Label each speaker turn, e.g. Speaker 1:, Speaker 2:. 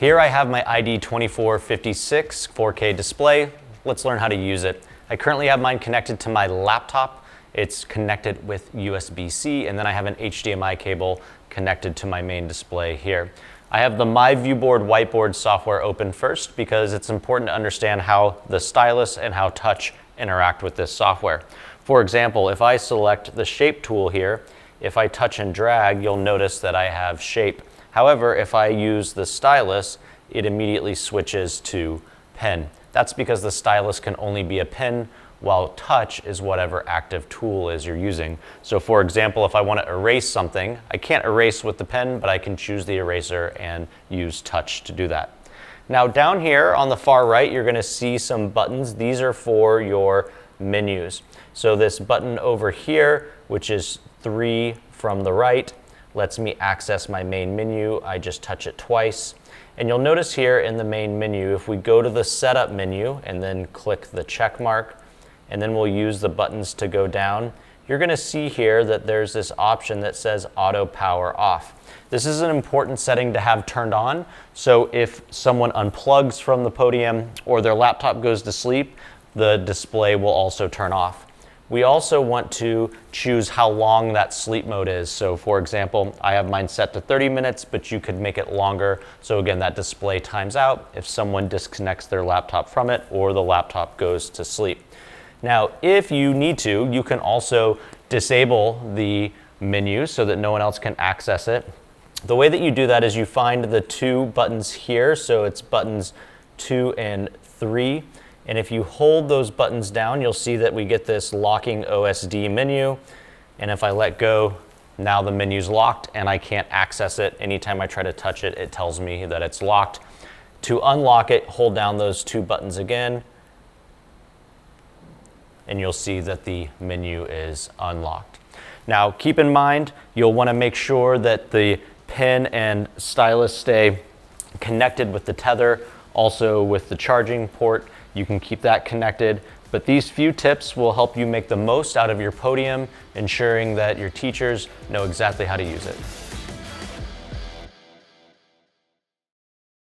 Speaker 1: Here I have my ID2456-4K display. Let's learn how to use it. I currently have mine connected to my laptop. It's connected with USB-C, and then I have an HDMI cable connected to my main display here. I have the myViewBoard whiteboard software open first because it's important to understand how the stylus and how touch interact with this software. For example, if I select the shape tool here, if I touch and drag, you'll notice that I have shape. However, if I use the stylus, it immediately switches to pen. That's because the stylus can only be a pen, while touch is whatever active tool is you're using. So for example, if I want to erase something, I can't erase with the pen, but I can choose the eraser and use touch to do that. Now down here on the far right, you're going to see some buttons. These are for your menus. So this button over here, which is 3 from the right, lets me access my main menu. I just touch it twice. And you'll notice here in the main menu, if we go to the setup menu and then click the check mark, and then we'll use the buttons to go down, you're going to see here that there's this option that says auto power off. This is an important setting to have turned on. So if someone unplugs from the podium or their laptop goes to sleep, the display will also turn off. We also want to choose how long that sleep mode is. So for example, I have mine set to 30 minutes, but you could make it longer. So again, that display times out if someone disconnects their laptop from it or the laptop goes to sleep. Now, if you need to, you can also disable the menu so that no one else can access it. The way that you do that is you find the 2 buttons here. So it's buttons 2 and 3. And if you hold those buttons down, you'll see that we get this locking OSD menu. And if I let go, now the menu's locked and I can't access it. Anytime I try to touch it, it tells me that it's locked. To unlock it, hold down those 2 buttons again, and you'll see that the menu is unlocked. Now, keep in mind, you'll want to make sure that the pen and stylus stay connected with the tether, also with the charging port. You can keep that connected, but these few tips will help you make the most out of your podium, ensuring that your teachers know exactly how to use it.